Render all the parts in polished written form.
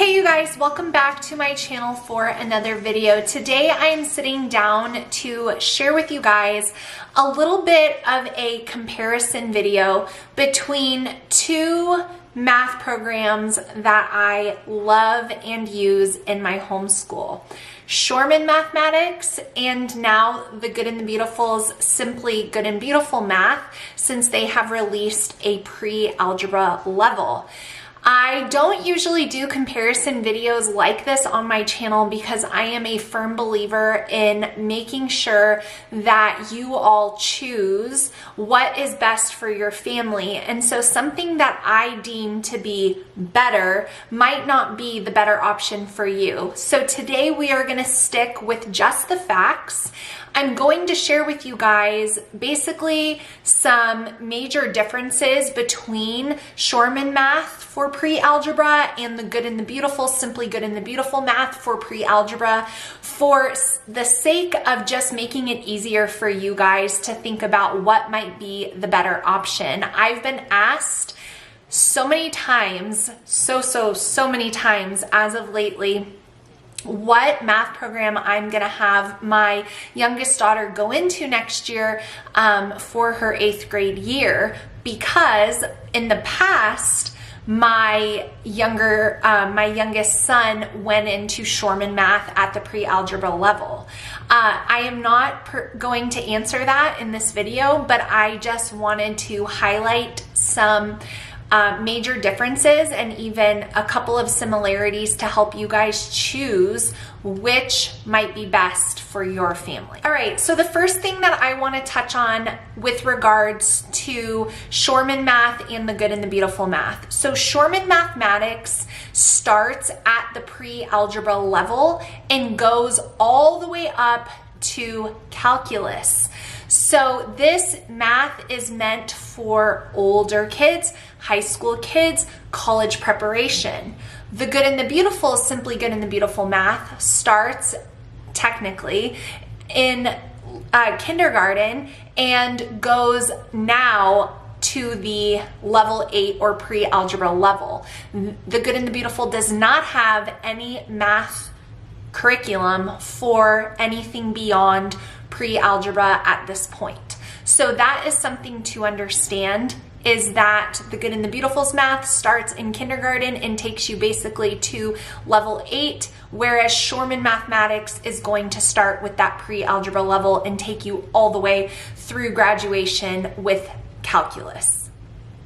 Hey you guys, welcome back to my channel for another video. Today I am sitting down to share with you guys a little bit of a comparison video between two math programs that I love and use in my homeschool. SHORMANN Mathematics and now the Good and the Beautiful's Simply Good and Beautiful Math, since they have released a pre-algebra level. I don't usually do comparison videos like this on my channel because I am a firm believer in making sure that you all choose what is best for your family. And so something that I deem to be better might not be the better option for you. So today we are going to stick with just the facts. I'm going to share with you guys basically some major differences between SHORMANN Math for pre-algebra and the Good and the Beautiful, Simply Good and the Beautiful Math for pre-algebra, for the sake of just making it easier for you guys to think about what might be the better option. I've been asked so many times, so many times as of lately, what math program I'm gonna have my youngest daughter go into next year for her 8th grade year, because in the past my youngest son went into SHORMANN Math at the pre-algebra level. I am not going to answer that in this video, but I just wanted to highlight some major differences and even a couple of similarities to help you guys choose which might be best for your family. All right, so the first thing that I want to touch on with regards to SHORMANN Math and the Good and the Beautiful Math. So SHORMANN Mathematics starts at the pre-algebra level and goes all the way up to calculus. So this math is meant for older kids, high school kids, college preparation. The Good and the Beautiful, Simply Good and the Beautiful Math starts technically in kindergarten and goes now to the level 8 or pre-algebra level. The Good and the Beautiful does not have any math curriculum for anything beyond pre-algebra at this point. So that is something to understand, is that the Good and the Beautiful's math starts in kindergarten and takes you basically to level 8, whereas SHORMANN Mathematics is going to start with that pre-algebra level and take you all the way through graduation with calculus.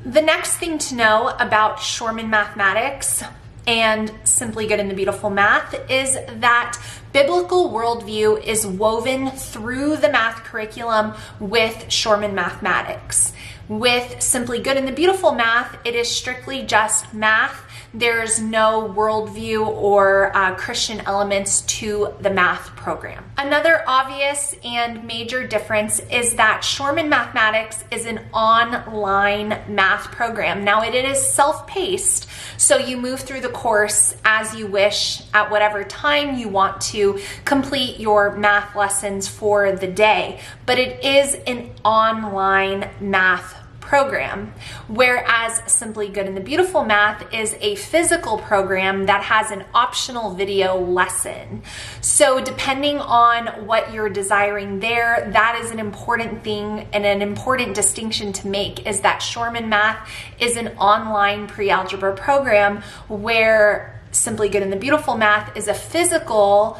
The next thing to know about SHORMANN Mathematics and Simply Good and the Beautiful Math is that biblical worldview is woven through the math curriculum with SHORMANN Mathematics. With Simply Good and the Beautiful Math, it is strictly just math. There's no worldview or Christian elements to the math program. Another obvious and major difference is that SHORMANN Mathematics is an online math program. Now it is self-paced, so you move through the course as you wish at whatever time you want to complete your math lessons for the day, but it is an online math program, whereas Simply Good and the Beautiful Math is a physical program that has an optional video lesson. So depending on what you're desiring there, that is an important thing and an important distinction to make, is that SHORMANN Math is an online pre-algebra program, where Simply Good and the Beautiful Math is a physical,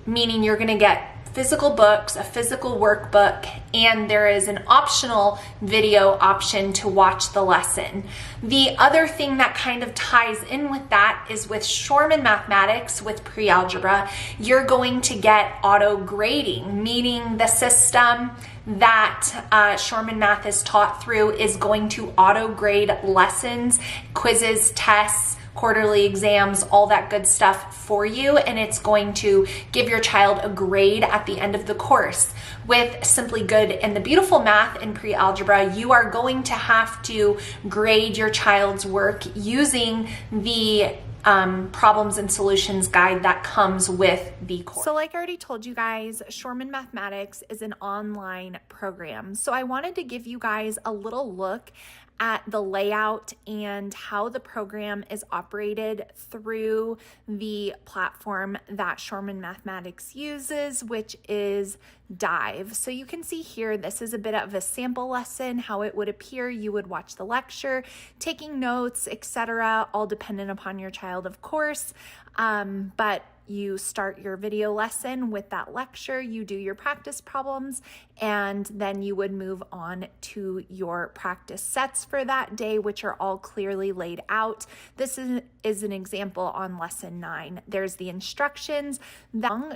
meaning you're going to get physical books, a physical workbook, and there is an optional video option to watch the lesson. The other thing that kind of ties in with that is with SHORMANN Mathematics with pre-algebra, you're going to get auto grading, meaning the system that SHORMANN Math is taught through is going to auto grade lessons, quizzes, tests, quarterly exams, all that good stuff for you, and it's going to give your child a grade at the end of the course. With Simply Good and the Beautiful Math in pre-algebra, you are going to have to grade your child's work using the problems and solutions guide that comes with the course. So like I already told you guys, SHORMANN Mathematics is an online program. So I wanted to give you guys a little look at the layout and how the program is operated through the platform that SHORMANN Mathematics uses, which is Dive. So you can see here, this is a bit of a sample lesson, how it would appear. You would watch the lecture, taking notes, etc., all dependent upon your child, of course. But you start your video lesson with that lecture, you do your practice problems, and then you would move on to your practice sets for that day, which are all clearly laid out. This is an example on lesson 9. There's the instructions.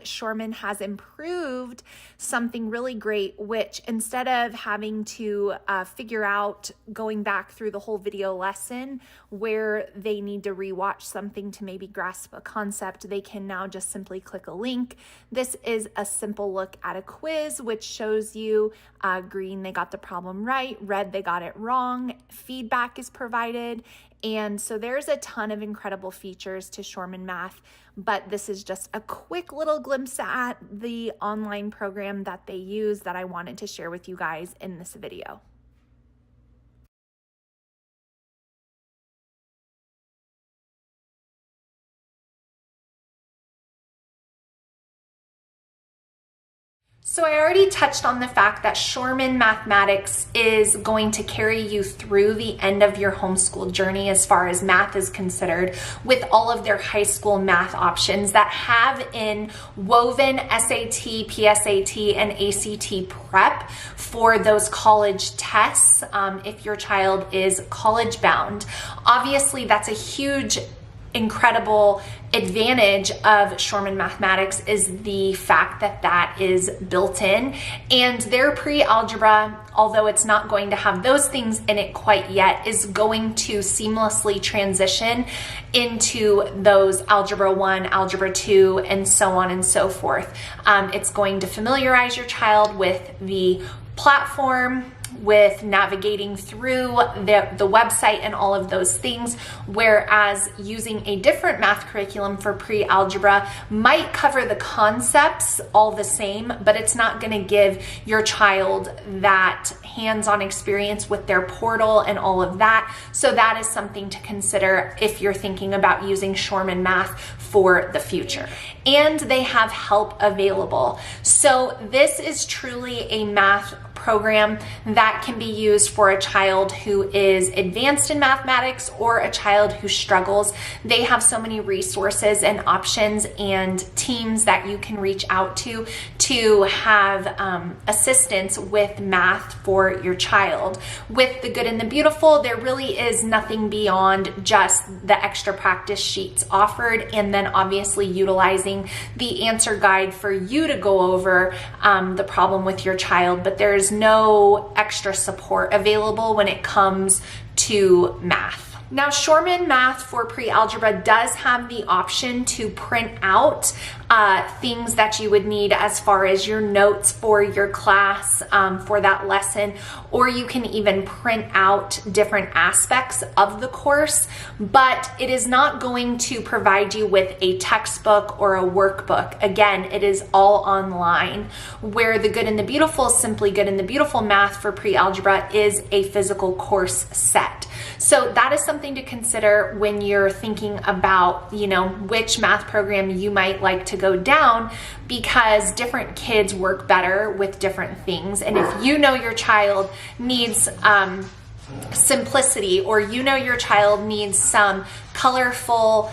SHORMANN has improved something really great, which instead of having to figure out going back through the whole video lesson where they need to rewatch something to maybe grasp a concept, they can now just simply click a link. This is a simple look at a quiz, which shows you green, they got the problem right, red, they got it wrong, feedback is provided. And so there's a ton of incredible features to SHORMANN Math, but this is just a quick little glimpse at the online program that they use that I wanted to share with you guys in this video. So I already touched on the fact that SHORMANN Mathematics is going to carry you through the end of your homeschool journey as far as math is considered, with all of their high school math options that have in woven SAT, PSAT, and ACT prep for those college tests if your child is college bound. Obviously, that's a huge incredible advantage of SHORMANN Mathematics is the fact that that is built in, and their pre-algebra, although it's not going to have those things in it quite yet, is going to seamlessly transition into those Algebra 1, Algebra 2, and so on and so forth. It's going to familiarize your child with the platform, with navigating through the website and all of those things, whereas using a different math curriculum for pre-algebra might cover the concepts all the same, but it's not going to give your child that hands-on experience with their portal and all of that. So that is something to consider if you're thinking about using SHORMANN Math for the future. And they have help available. So this is truly a math program that can be used for a child who is advanced in mathematics or a child who struggles. They have so many resources and options and teams that you can reach out to have assistance with math for your child. With the good and the beautiful, there really is nothing beyond just the extra practice sheets offered, and then obviously utilizing the answer guide for you to go over the problem with your child, but there's no extra support available when it comes to math. Now, SHORMANN Math for pre-algebra does have the option to print out things that you would need as far as your notes for your class for that lesson, or you can even print out different aspects of the course, but it is not going to provide you with a textbook or a workbook. Again, it is all online, where the Good and the Beautiful, Simply Good and the Beautiful Math for pre-algebra is a physical course set. So that is something to consider when you're thinking about, which math program you might like to go down, because different kids work better with different things. And if you know your child needs simplicity, or your child needs some colorful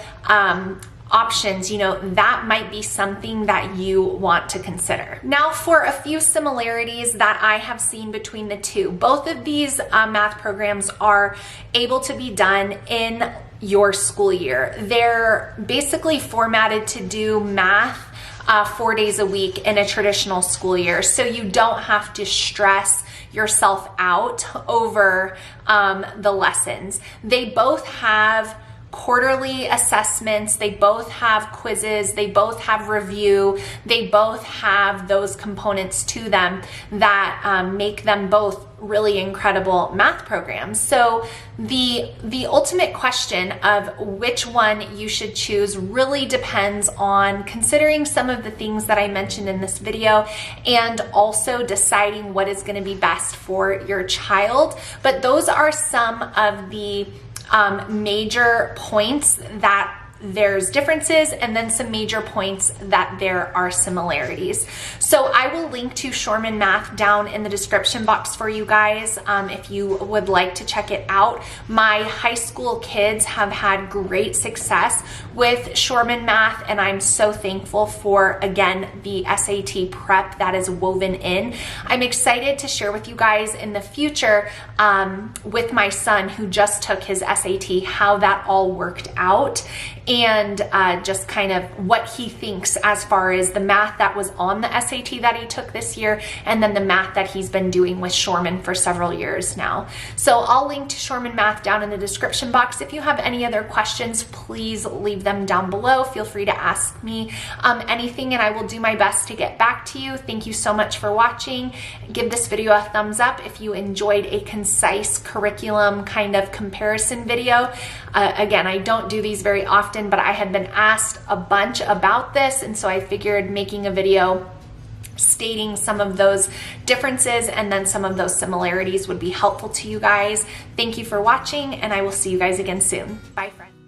options, that might be something that you want to consider. Now, for a few similarities that I have seen between the two, both of these math programs are able to be done in your school year. They're basically formatted to do math 4 days a week in a traditional school year, so you don't have to stress yourself out over the lessons. They both have quarterly assessments, they both have quizzes, they both have review, they both have those components to them that make them both really incredible math programs. So the ultimate question of which one you should choose really depends on considering some of the things that I mentioned in this video and also deciding what is going to be best for your child. But those are some of the major points that there's differences, and then some major points that there are similarities. So I will link to SHORMANN Math down in the description box for you guys if you would like to check it out. My high school kids have had great success with SHORMANN Math, and I'm so thankful for, again, the SAT prep that is woven in. I'm excited to share with you guys in the future with my son who just took his SAT, how that all worked out, and just kind of what he thinks as far as the math that was on the SAT that he took this year, and then the math that he's been doing with SHORMANN for several years now. So I'll link to SHORMANN Math down in the description box. If you have any other questions, please leave them down below. Feel free to ask me anything, and I will do my best to get back to you. Thank you so much for watching. Give this video a thumbs up if you enjoyed a concise curriculum kind of comparison video. Again, I don't do these very often, but I had been asked a bunch about this, and so I figured making a video stating some of those differences and then some of those similarities would be helpful to you guys. Thank you for watching, and I will see you guys again soon. Bye, friends.